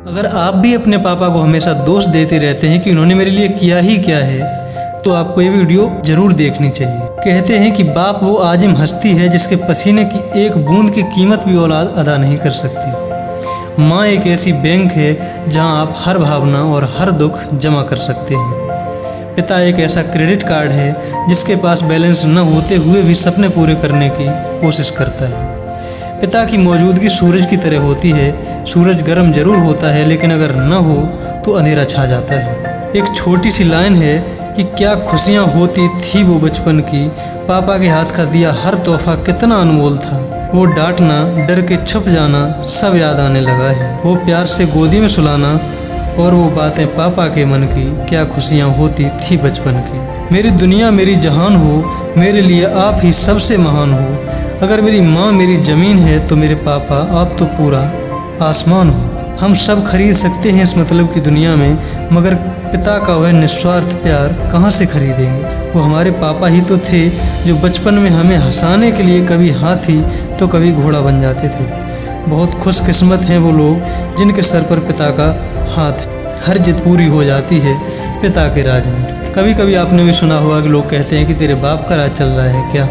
अगर आप भी अपने पापा को हमेशा दोष देते रहते हैं कि उन्होंने मेरे लिए किया ही क्या है, तो आपको ये वीडियो जरूर देखनी चाहिए। कहते हैं कि बाप वो आजिम हस्ती है जिसके पसीने की एक बूंद की कीमत भी औलाद अदा नहीं कर सकती। माँ एक ऐसी बैंक है जहाँ आप हर भावना और हर दुख जमा कर सकते हैं। पिता एक ऐसा क्रेडिट कार्ड है जिसके पास बैलेंस न होते हुए भी सपने पूरे करने की कोशिश करता है। पिता की मौजूदगी सूरज की तरह होती है। सूरज गर्म जरूर होता है, लेकिन अगर न हो तो अंधेरा छा जाता है। एक छोटी सी लाइन है कि क्या खुशियाँ होती थी वो बचपन की, पापा के हाथ का दिया हर तोहफा कितना अनमोल था। वो डांटना, डर के छुप जाना, सब याद आने लगा है। वो प्यार से गोदी में सुलाना और वो बातें पापा के मन की, क्या खुशियाँ होती थी बचपन की। मेरी दुनिया मेरी जहान हो, मेरे लिए आप ही सबसे महान हो। अगर मेरी माँ मेरी ज़मीन है तो मेरे पापा आप तो पूरा आसमान हो। हम सब खरीद सकते हैं इस मतलब की दुनिया में, मगर पिता का वह निस्वार्थ प्यार कहाँ से खरीदेंगे। वो हमारे पापा ही तो थे जो बचपन में हमें हंसाने के लिए कभी हाथी तो कभी घोड़ा बन जाते थे। बहुत खुशकिस्मत हैं वो लोग जिनके सर पर पिता का हाथ, हर जिद पूरी हो जाती है पिता के राज में। कभी कभी आपने भी सुना होगा कि लोग कहते हैं कि तेरे बाप का राज चल रहा है क्या,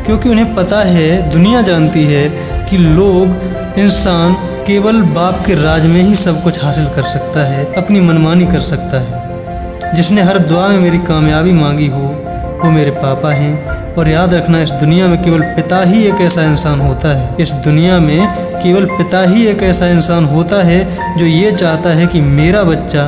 क्योंकि उन्हें पता है, दुनिया जानती है कि लोग, इंसान केवल बाप के राज में ही सब कुछ हासिल कर सकता है, अपनी मनमानी कर सकता है। जिसने हर दुआ में मेरी कामयाबी मांगी हो वो मेरे पापा हैं। और याद रखना, इस दुनिया में केवल पिता ही एक ऐसा इंसान होता है, इस दुनिया में केवल पिता ही एक ऐसा इंसान होता है जो ये चाहता है कि मेरा बच्चा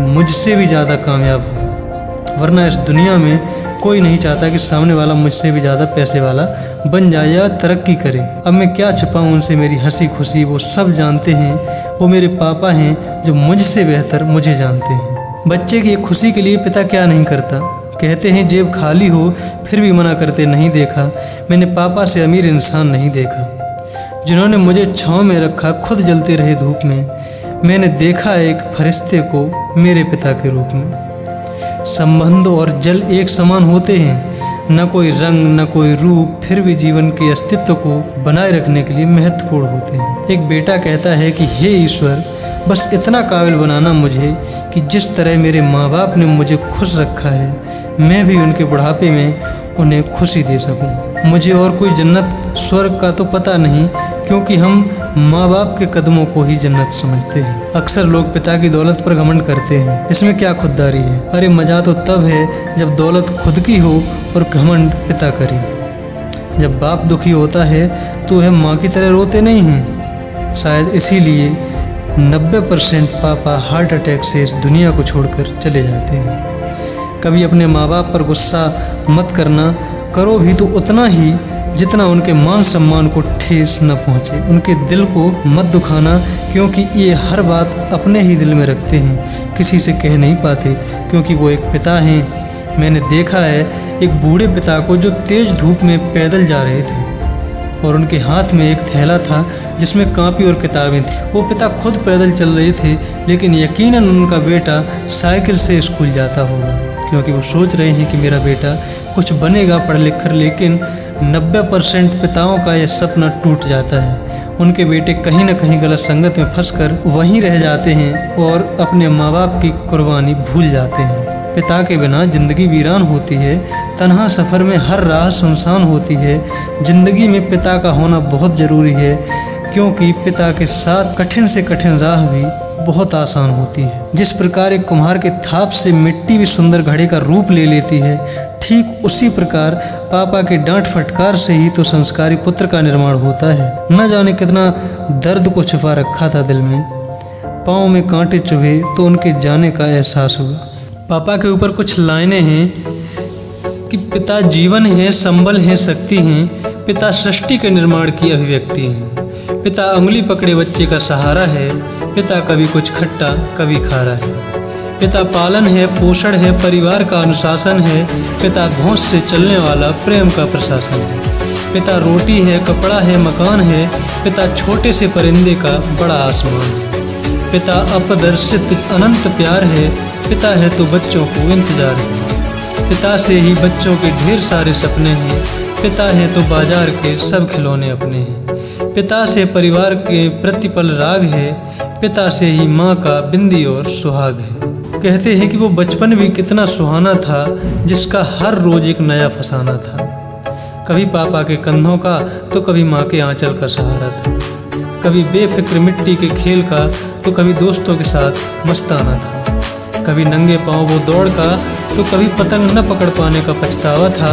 मुझसे भी ज़्यादा कामयाब हो। वरना इस दुनिया में कोई नहीं चाहता कि सामने वाला मुझसे भी ज़्यादा पैसे वाला बन जाए या तरक्की करे। अब मैं क्या छुपाऊँ उनसे मेरी हंसी खुशी, वो सब जानते हैं। वो मेरे पापा हैं जो मुझसे बेहतर मुझे जानते हैं। बच्चे की खुशी के लिए पिता क्या नहीं करता। कहते हैं जेब खाली हो फिर भी मना करते नहीं देखा। मैंने पापा से अमीर इंसान नहीं देखा। जिन्होंने मुझे छाँव में रखा खुद जलते रहे धूप में। मैंने देखा एक फरिश्ते को मेरे पिता के रूप में। संबंध और जल एक समान होते हैं, न कोई रंग न कोई रूप, फिर भी जीवन के अस्तित्व को बनाए रखने के लिए महत्वपूर्ण होते हैं। एक बेटा कहता है कि हे ईश्वर, बस इतना काबिल बनाना मुझे कि जिस तरह मेरे माँ बाप ने मुझे खुश रखा है, मैं भी उनके बुढ़ापे में उन्हें खुशी दे सकूं। मुझे और कोई जन्नत स्वर्ग का तो पता नहीं, क्योंकि हम माँ बाप के कदमों को ही जन्नत समझते हैं। अक्सर लोग पिता की दौलत पर घमंड करते हैं, इसमें क्या खुददारी है। अरे मजा तो तब है जब दौलत खुद की हो और घमंड पिता करे। जब बाप दुखी होता है तो वह माँ की तरह रोते नहीं हैं। शायद इसीलिए 90% पापा हार्ट अटैक से इस दुनिया को छोड़कर चले जाते हैं। कभी अपने माँ बाप पर गुस्सा मत करना, करो भी तो उतना ही जितना उनके मान सम्मान को ठेस न पहुँचे। उनके दिल को मत दुखाना, क्योंकि ये हर बात अपने ही दिल में रखते हैं, किसी से कह नहीं पाते, क्योंकि वो एक पिता हैं। मैंने देखा है एक बूढ़े पिता को जो तेज धूप में पैदल जा रहे थे और उनके हाथ में एक थैला था जिसमें कापी और किताबें थी। वो पिता खुद पैदल चल रहे थे, लेकिन यकीनन उनका बेटा साइकिल से स्कूल जाता होगा, क्योंकि वो सोच रहे हैं कि मेरा बेटा कुछ बनेगा पढ़ लिख कर। लेकिन 90% पिताओं का यह सपना टूट जाता है। उनके बेटे कहीं न कहीं गलत संगत में फंसकर वहीं रह जाते हैं और अपने माँ बाप की कुर्बानी भूल जाते हैं। पिता के बिना जिंदगी वीरान होती है, तन्हा सफ़र में हर राह सुनसान होती है। जिंदगी में पिता का होना बहुत ज़रूरी है, क्योंकि पिता के साथ कठिन से कठिन राह भी बहुत आसान होती है। जिस प्रकार एक कुम्हार के थाप से मिट्टी भी सुंदर घड़े का रूप ले लेती है, ठीक उसी प्रकार पापा के डांट फटकार से ही तो संस्कारी पुत्र का निर्माण होता है। न जाने कितना दर्द को छुपा रखा था दिल में। पाँव में कांटे चुभे तो उनके जाने का एहसास हुआ। पापा के ऊपर कुछ लाइनें हैं कि पिता जीवन है, संबल है, शक्ति हैं। पिता सृष्टि के निर्माण की अभिव्यक्ति हैं। पिता उंगली पकड़े बच्चे का सहारा है। पिता कभी कुछ खट्टा कभी खारा है। पिता पालन है, पोषण है, परिवार का अनुशासन है। पिता धौंस से चलने वाला प्रेम का प्रशासन है। पिता रोटी है, कपड़ा है, मकान है। पिता छोटे से परिंदे का बड़ा आसमान है। पिता अपदर्शित अनंत प्यार है। पिता है तो बच्चों को इंतजार है। पिता से ही बच्चों के ढेर सारे सपने हैं। पिता है तो बाजार के सब खिलौने अपने हैं। पिता से परिवार के प्रतिपल राग है। पिता से ही माँ का बिंदी और सुहाग है। कहते हैं कि वो बचपन भी कितना सुहाना था, जिसका हर रोज एक नया फसाना था। कभी पापा के कंधों का तो कभी माँ के आंचल का सहारा था, कभी बेफिक्र मिट्टी के खेल का तो कभी दोस्तों के साथ मस्ताना था, कभी नंगे पाँव वो दौड़ का तो कभी पतंग न पकड़ पाने का पछतावा था,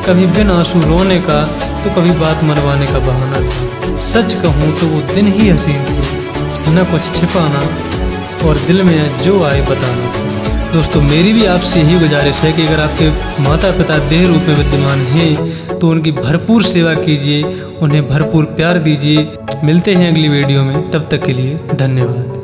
कभी बिन आंसू रोने का तो कभी बात मनवाने का बहाना था। सच कहूँ तो वो दिन ही हसीन थे, न कुछ छिपाना और दिल में जो आए बताना था। दोस्तों, मेरी भी आपसे यही गुजारिश है कि अगर आपके माता पिता देह रूप में विद्यमान हैं तो उनकी भरपूर सेवा कीजिए, उन्हें भरपूर प्यार दीजिए। मिलते हैं अगली वीडियो में, तब तक के लिए धन्यवाद।